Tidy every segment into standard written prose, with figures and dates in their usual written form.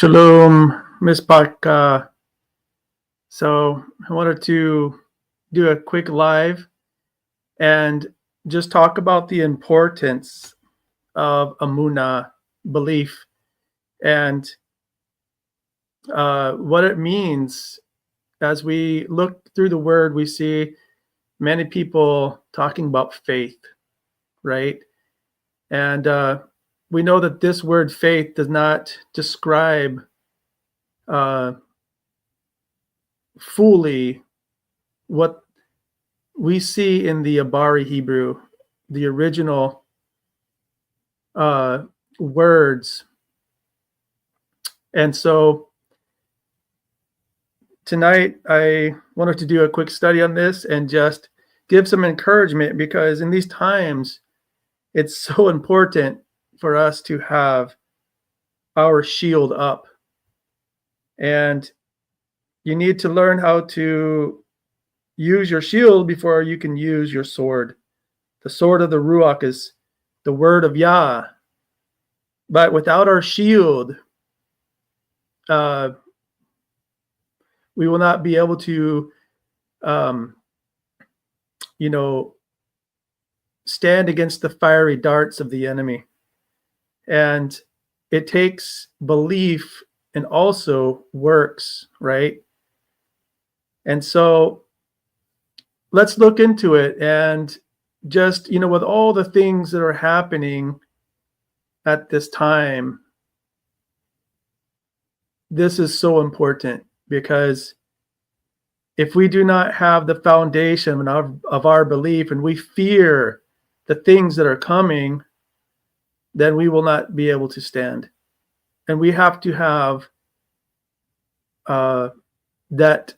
Shalom, Miss Baka. So I wanted to do a quick live and just talk about the importance of Amunah, belief, and what it means. As we look through the word, we see many people talking about faith, right? And we know that this word faith does not describe fully what we see in the Abary Hebrew, the original words. And so tonight I wanted to do a quick study on this and just give some encouragement, because in these times it's so important for us to have our shield up. And you need to learn how to use your shield before you can use your sword. The sword of the Ruach is the word of Yah. But without our shield, we will not be able to, stand against the fiery darts of the enemy. And it takes belief and also works, right? And so let's look into it. And just, with all the things that are happening at this time, this is so important, because if we do not have the foundation of our belief and we fear the things that are coming, then we will not be able to stand. And we have to have that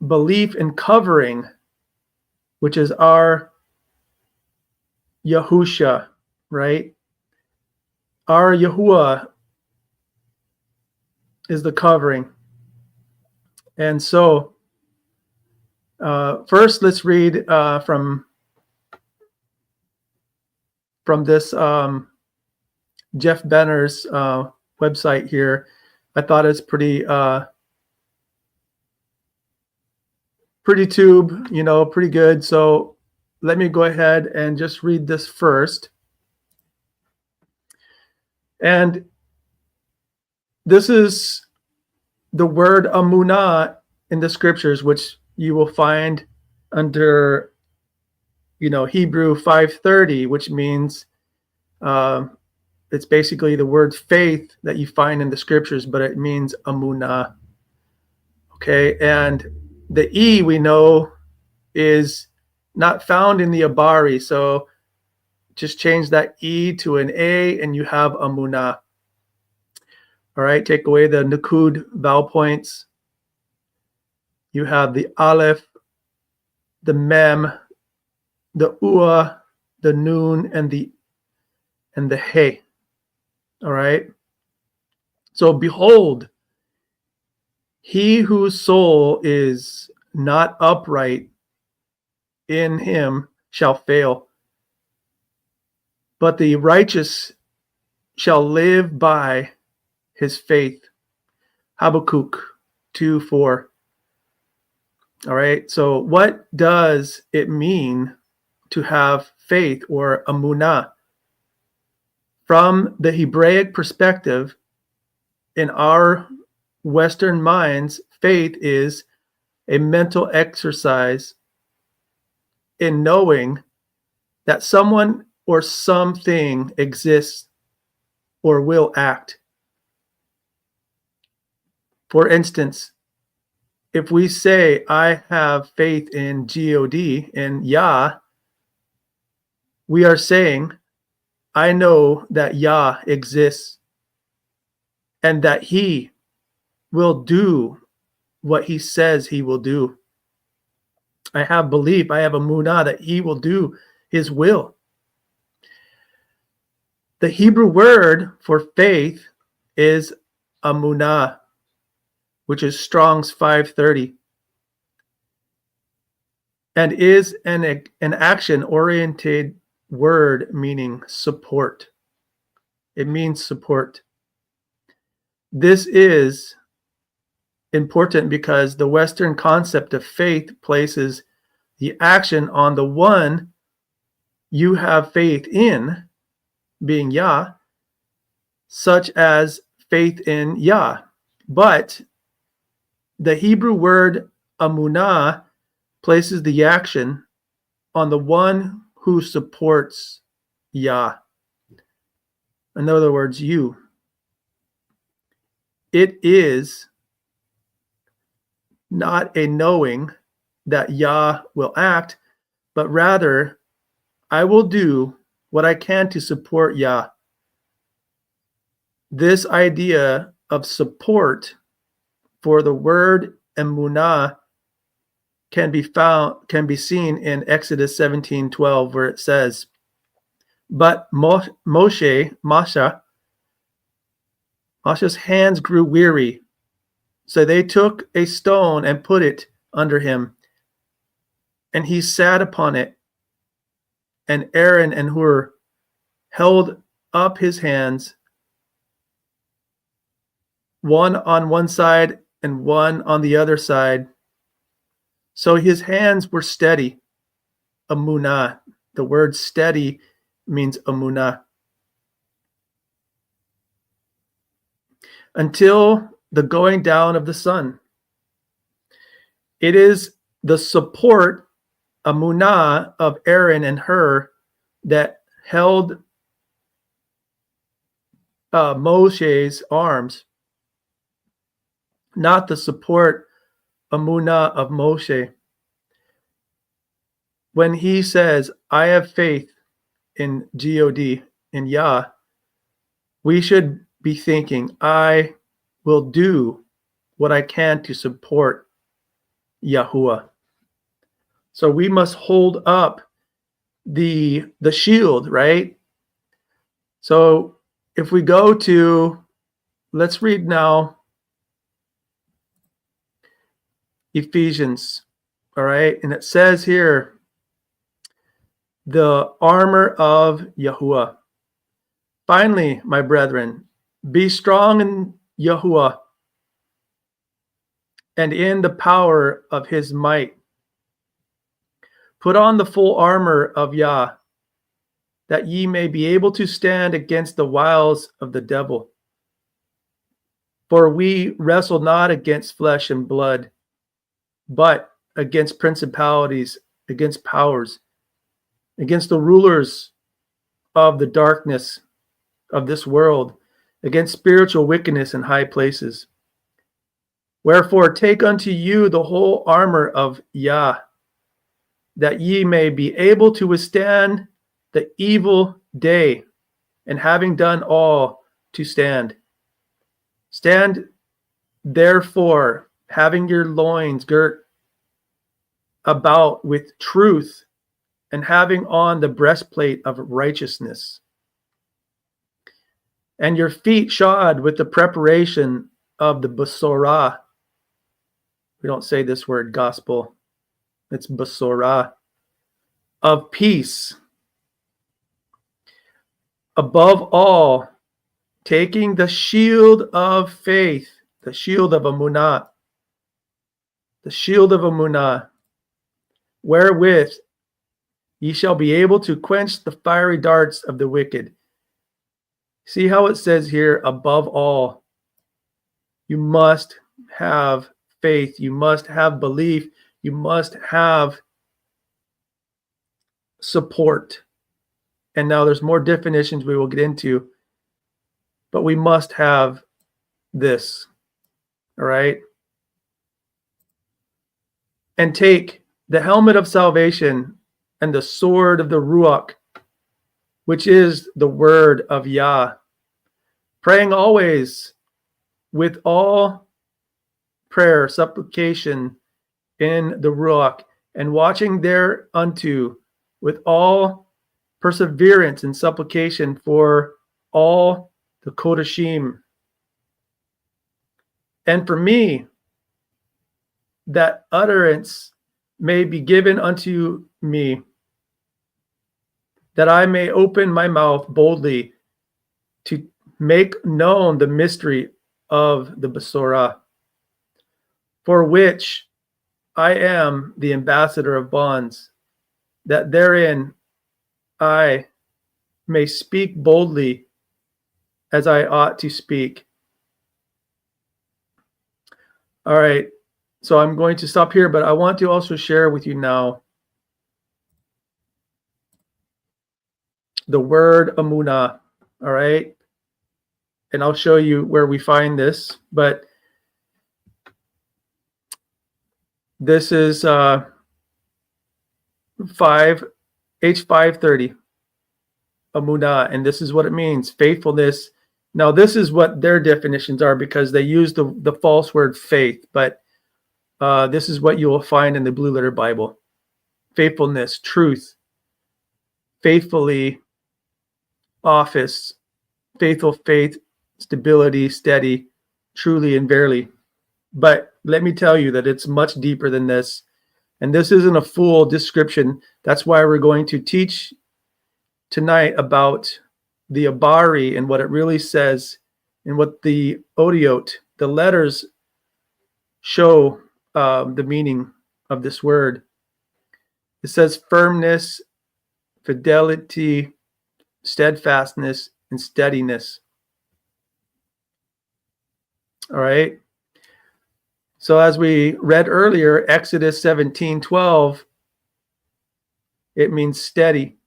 belief and covering, which is our Yahusha, right? Our Yahuwah is the covering. And so first, let's read from this Jeff Benner's website here. I thought it's pretty tube, pretty good. So let me go ahead and just read this first. And this is the word Amunah in the scriptures, which you will find under, Hebrew 5:30, which means it's basically the word faith that you find in the scriptures, but it means Amunah. Okay, and the E we know is not found in the Abary, so just change that E to an A and you have Amunah. All right, take away the Nukud vowel points. You have the Aleph, the Mem, the Ua, the Nun, and the He. All right. So behold, he whose soul is not upright in him shall fail, but the righteous shall live by his faith. Habakkuk 2:4. All right. So what does it mean to have faith, or Amunah? From the Hebraic perspective, in our Western minds, faith is a mental exercise in knowing that someone or something exists or will act. For instance, if we say, I have faith in God, in Yah, we are saying, I know that Yah exists and that he will do what he says he will do. I have belief, I have Amunah that he will do his will. The Hebrew word for faith is Amunah, which is Strong's 530, and is an action-oriented word meaning support. It means support. This is important because the Western concept of faith places the action on the one you have faith in, being Yah, such as faith in Yah. But the Hebrew word amunah places the action on the one who supports Yah. In other words, you. It is not a knowing that Yah will act, but rather, I will do what I can to support Yah. This idea of support for the word emunah can be seen in Exodus 17:12, where it says, "But Masha's hands grew weary, so they took a stone and put it under him, and he sat upon it. And Aaron and Hur held up his hands, one on one side and one on the other side. So his hands were steady." Amunah. The word steady means amunah. Until the going down of the sun. It is the support, amunah, of Aaron and Hur that held Moshe's arms, not the support, amunah, of Moshe. When he says, I have faith in God, in Yah, we should be thinking, I will do what I can to support Yahuwah. So we must hold up the shield, right? So if we go to, let's read now Ephesians, all right? And it says here, the armor of Yahuwah. Finally, my brethren, be strong in Yahuwah and in the power of his might. Put on the full armor of Yah, that ye may be able to stand against the wiles of the devil. For we wrestle not against flesh and blood, but against principalities, against powers, against the rulers of the darkness of this world, against spiritual wickedness in high places. Wherefore take unto you the whole armor of Yah, that ye may be able to withstand the evil day, and having done all, to stand. Stand therefore, having your loins girt about with truth, and having on the breastplate of righteousness, and your feet shod with the preparation of the Besorah. We don't say this word gospel. It's Besorah, of peace. Above all, taking the shield of faith, the shield of Amunah, wherewith ye shall be able to quench the fiery darts of the wicked. See how it says here, above all. You must have faith. You must have belief. You must have support. And now there's more definitions we will get into, but we must have this. All right? And take the helmet of salvation and the sword of the Ruach, which is the word of Yah, praying always with all prayer, supplication in the Ruach, and watching thereunto with all perseverance and supplication for all the Kodashim. And for me, that utterance may be given unto me, that I may open my mouth boldly to make known the mystery of the Besorah, for which I am the ambassador of bonds, that therein I may speak boldly as I ought to speak. All right, so I'm going to stop here, but I want to also share with you now the word Amunah. All right, and I'll show you where we find this, but this is 530 Amunah, and this is what it means: faithfulness. Now, this is what their definitions are, because they use the false word faith, but this is what you will find in the Blue Letter Bible: faithfulness, truth, faithfully, office, faithful, faith, stability, steady, truly, and verily. But let me tell you that it's much deeper than this. And this isn't a full description. That's why we're going to teach tonight about the Abary and what it really says, and what the Odiot, the letters, show the meaning of this word. It says firmness, fidelity, steadfastness, and steadiness. All right. So as we read earlier, Exodus 17:12, it means steady.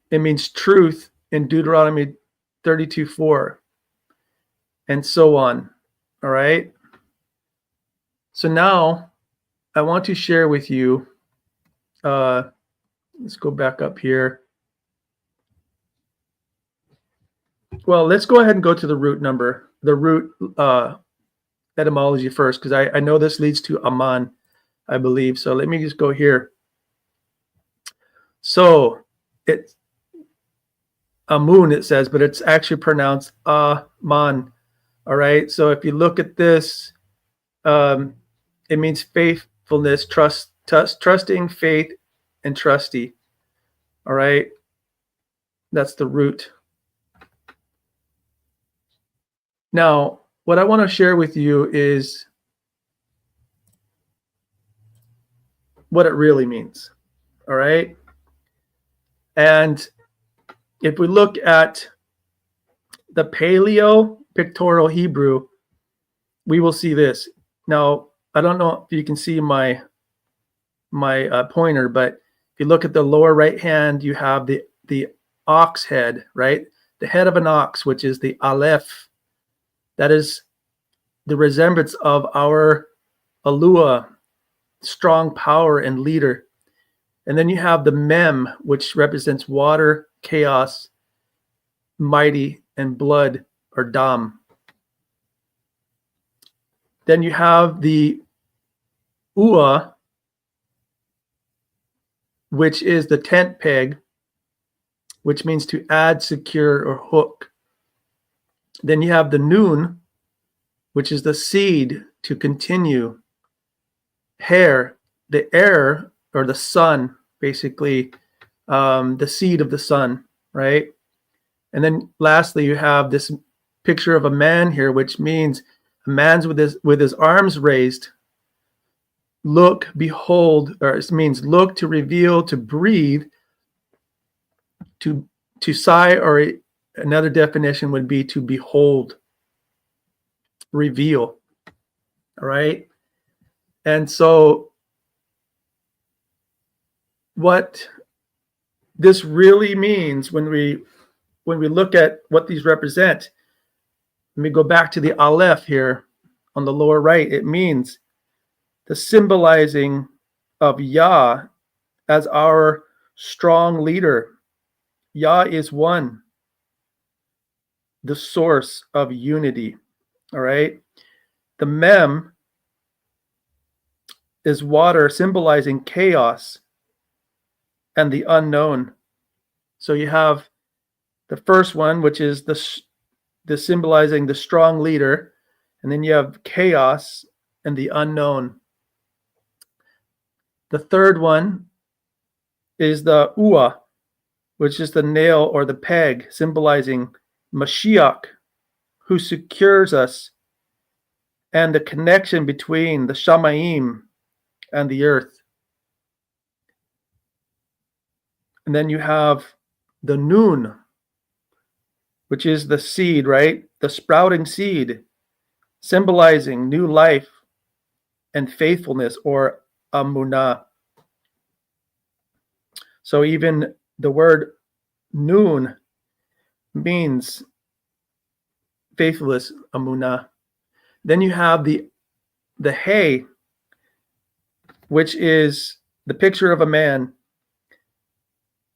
It means truth in Deuteronomy 32:4, and so on. All right. So now I want to share with you, let's go back up here. Well, let's go ahead and go to the root etymology first, because I know this leads to Aman, I believe. So let me just go here. So it's Amun, it says, but it's actually pronounced Aman. All right. So if you look at this, it means faithfulness, trusting, faith, and trusty. All right. That's the root. Now, what I want to share with you is what it really means. All right. And if we look at the Paleo Pictorial Hebrew, we will see this. Now, I don't know if you can see my pointer, but if you look at the lower right hand, you have the ox head, right? The head of an ox, which is the Aleph. That is the resemblance of our Alua, strong power and leader. And then you have the Mem, which represents water, chaos, mighty, and blood, or Dam. Then you have the Ua, which is the tent peg, which means to add, secure, or hook. Then you have the Nun, which is the seed, to continue. Hair, the air, or the sun, basically, the seed of the sun, right? And then lastly, you have this picture of a man here, which means a man's with his arms raised. Look, behold, or it means look, to reveal, to breathe, to sigh, or another definition would be to behold, reveal. All right. And so what this really means when we look at what these represent, let me go back to the Aleph here on the lower right. It means the symbolizing of Yah as our strong leader. Yah is one, the source of unity. All right. The Mem is water, symbolizing chaos and the unknown. So you have the first one, which is the symbolizing the strong leader, and then you have chaos and the unknown. The third one is the Ua, which is the nail or the peg, symbolizing Mashiach, who secures us, and the connection between the Shamayim and the earth. And then you have the Nun, which is the seed, right? The sprouting seed, symbolizing new life and faithfulness, or Amunah. So even the word Nun means faithfulness, Amunah. Then you have the Hay, which is the picture of a man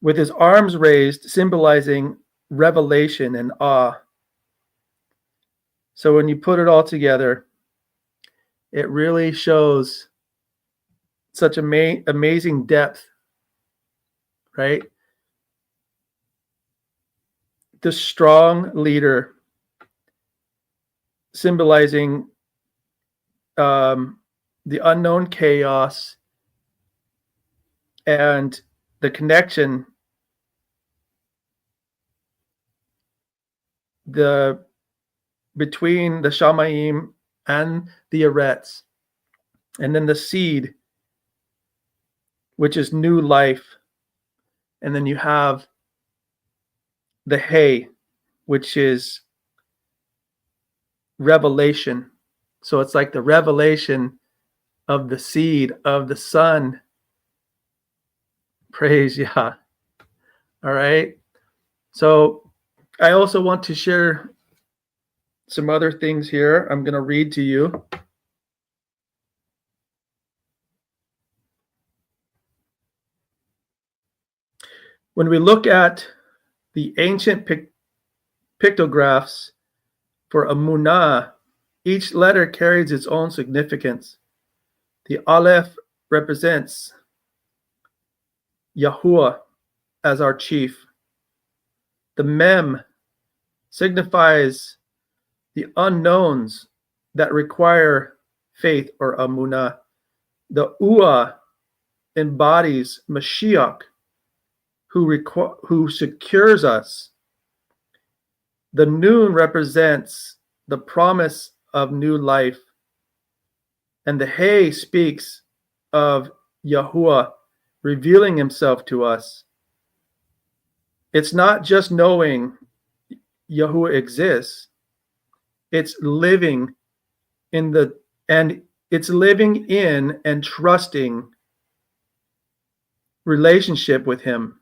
with his arms raised, symbolizing revelation and awe. So when you put it all together, it really shows such amazing depth, right? The strong leader, symbolizing the unknown chaos and the connection, between the Shamayim and the Arets, and then the seed, which is new life, and then you have the Hay, which is revelation. So it's like the revelation of the seed of the Son. Praise Yah. All right. So I also want to share some other things here. I'm going to read to you. When we look at the ancient pictographs for Amunah, each letter carries its own significance. The Aleph represents Yahuwah as our chief. The Mem signifies the unknowns that require faith, or Amunah. The Ua embodies Mashiach, who secures us. The Nun represents the promise of new life. And the Hay speaks of Yahuwah revealing himself to us. It's not just knowing Yahuwah exists, it's living in and trusting relationship with him.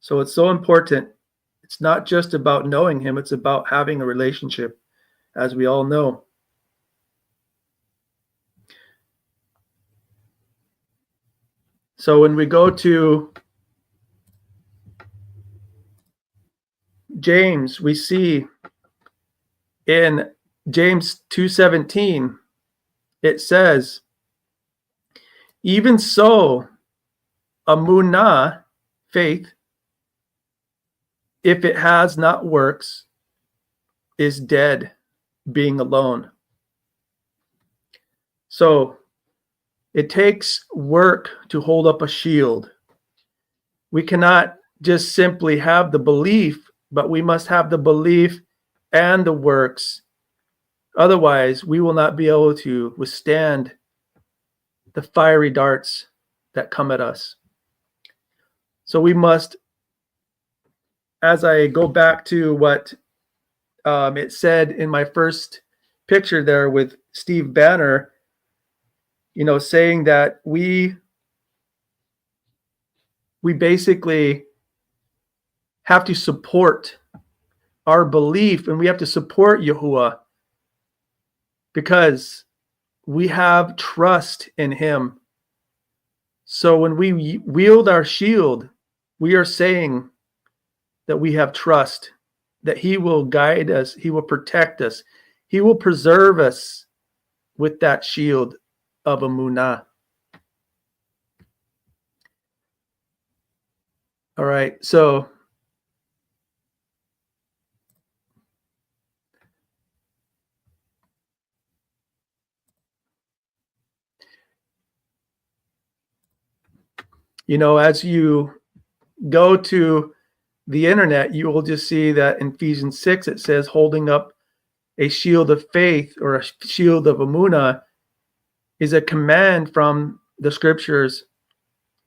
So it's so important. It's not just about knowing him, it's about having a relationship, as we all know. So when we go to James, we see in James 2:17, it says, even so, Amunah, faith, if it has not works, is dead, being alone. So it takes work to hold up a shield. We cannot just simply have the belief, but we must have the belief and the works. Otherwise, we will not be able to withstand the fiery darts that come at us. So we must, as I go back to what it said in my first picture there with Steve Banner, saying that we basically have to support our belief, and we have to support Yahuwah because we have trust in him. So when we wield our shield, we are saying that we have trust, that he will guide us, he will protect us, he will preserve us with that shield of Amunah. All right, so as you go to the internet, you will just see that in Ephesians 6, it says holding up a shield of faith or a shield of Amunah is a command from the scriptures.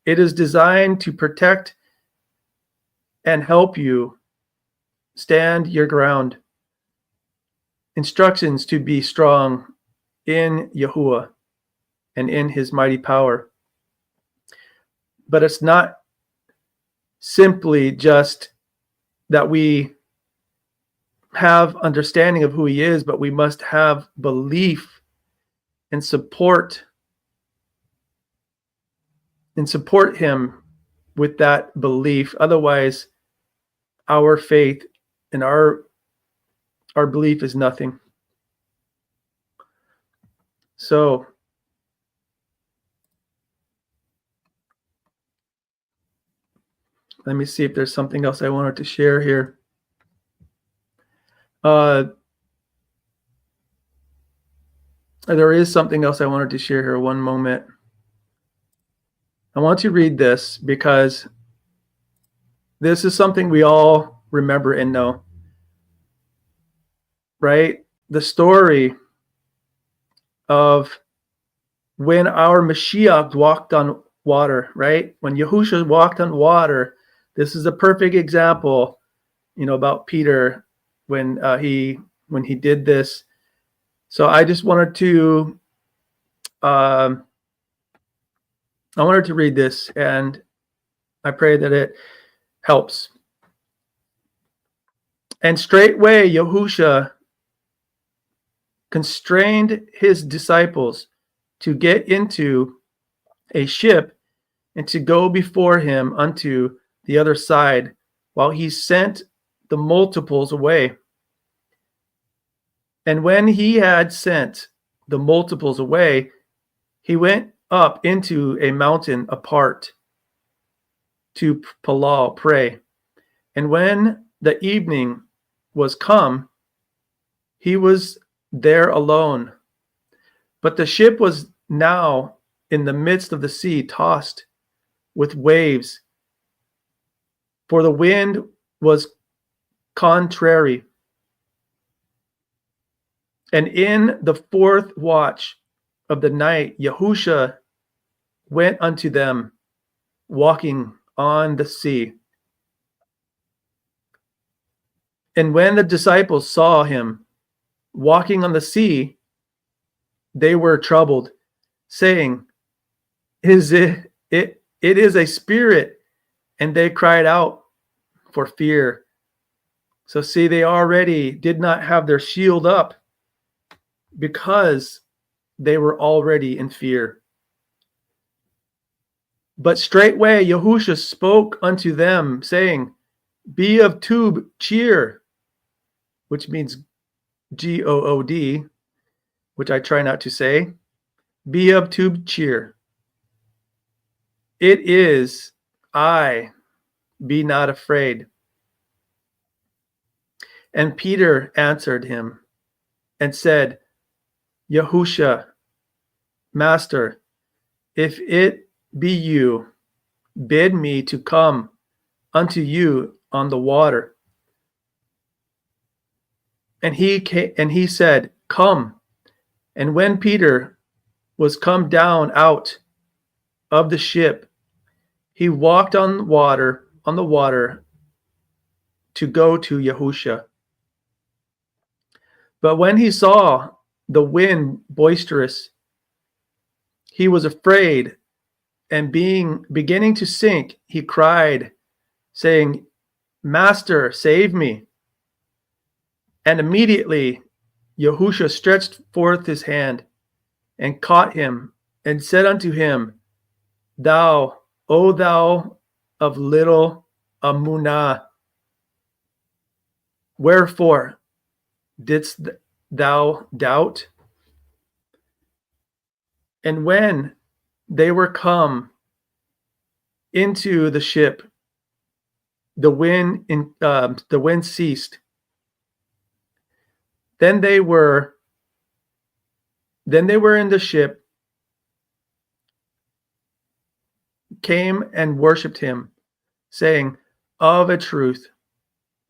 It is designed to protect and help you stand your ground. Instructions to be strong in Yahuwah and in his mighty power. But it's not simply just that we have understanding of who he is, but we must have belief and support him with that belief. Otherwise, our faith and our belief is nothing. So let me see if there's something else I wanted to share here. There is something else I wanted to share here. One moment. I want to read this because this is something we all remember and know. Right? The story of when our Mashiach walked on water, right? When Yahushua walked on water, this is a perfect example, about Peter when he did this. So I just wanted to read this, and I pray that it helps. And straightway Yahushua constrained his disciples to get into a ship and to go before him unto the other side, while he sent the multiples away. And when he had sent the multiples away, he went up into a mountain apart to pray. And when the evening was come, he was there alone. But the ship was now in the midst of the sea, tossed with waves, for the wind was contrary. And in the fourth watch of the night, Yahushua went unto them, walking on the sea. And when the disciples saw him walking on the sea, they were troubled, saying, it is a spirit. And they cried out for fear. So see, they already did not have their shield up because they were already in fear. But straightway Yahushua spoke unto them, saying, Be of good cheer, which means Good, which I try not to say. Be of good cheer. It is I, be not afraid. And Peter answered him and said, Yahushua, Master, if it be you, bid me to come unto you on the water. And he said, Come. And when Peter was come down out of the ship, he walked on the water to go to Yahushua. But when he saw the wind boisterous, he was afraid, and beginning to sink, he cried, saying, Master, save me. And immediately Yahushua stretched forth his hand and caught him and said unto him, Thou, O thou of little Amunah, wherefore didst thou doubt? And when they were come into the ship, the wind ceased. Then they were in the ship, came and worshipped him, saying, of a truth,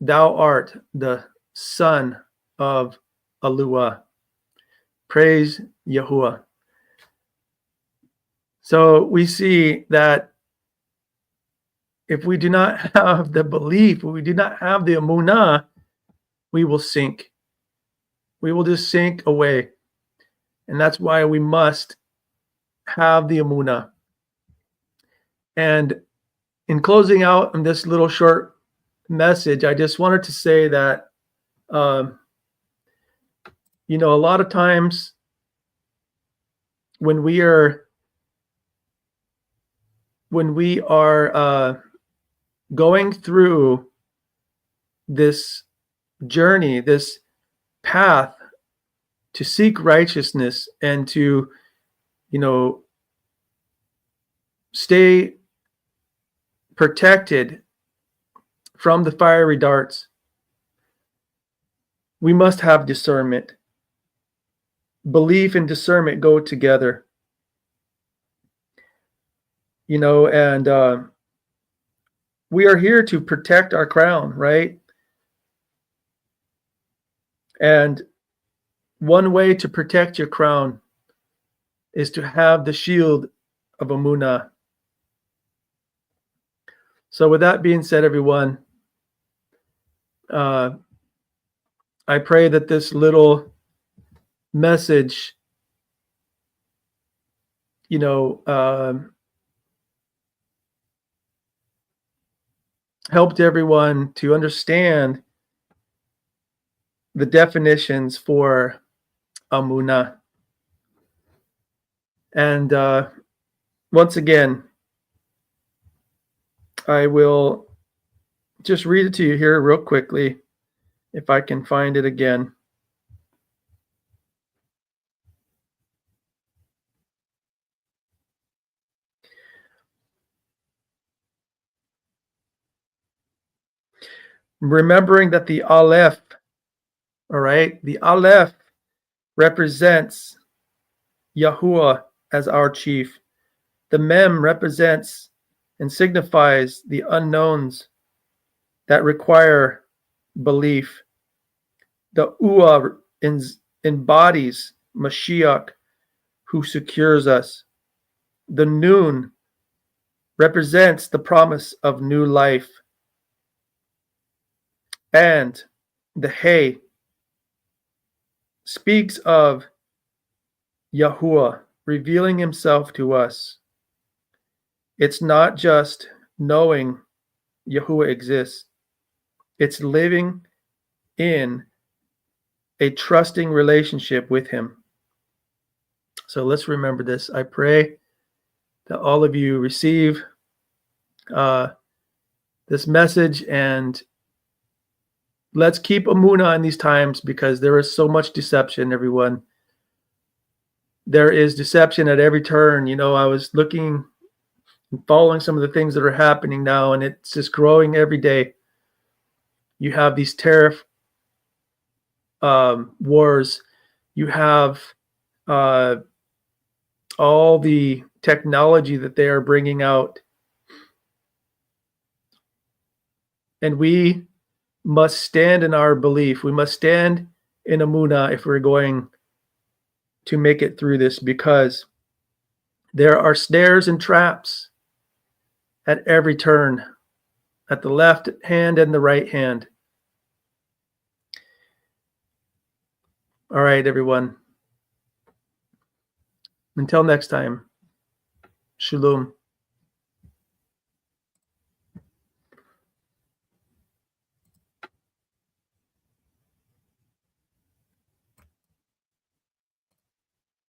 thou art the Son of Aluah. Praise Yahuwah. So we see that if we do not have the belief, if we do not have the Amunah, we will sink. We will just sink away. And that's why we must have the Amunah. And in closing out on this little short message, I just wanted to say that, a lot of times when we are going through this journey, this path to seek righteousness and to, stay protected from the fiery darts, we must have discernment. Belief and discernment go together. And we are here to protect our crown, right? And one way to protect your crown is to have the shield of Amunah. So with that being said, everyone, I pray that this little message, helped everyone to understand the definitions for Amunah. And once again, I will just read it to you here real quickly, if I can find it again. Remembering that the Aleph, all right, the Aleph represents Yahuwah as our chief. The Mem represents and signifies the unknowns that require belief. The Uah embodies Mashiach, who secures us. The Nun represents the promise of new life. And the Hay speaks of Yahuwah revealing himself to us. It's not just knowing Yahuwah exists. It's living in a trusting relationship with him. So let's remember this. I pray that all of you receive this message, and let's keep Amunah in these times, because there is so much deception, everyone. There is deception at every turn. I was looking and following some of the things that are happening now, and it's just growing every day. You have these tariff wars. You have all the technology that they are bringing out. And we must stand in our belief. We must stand in Amunah if we're going to make it through this, because there are snares and traps at every turn, at the left hand and the right hand. All right, everyone. Until next time, Shalom.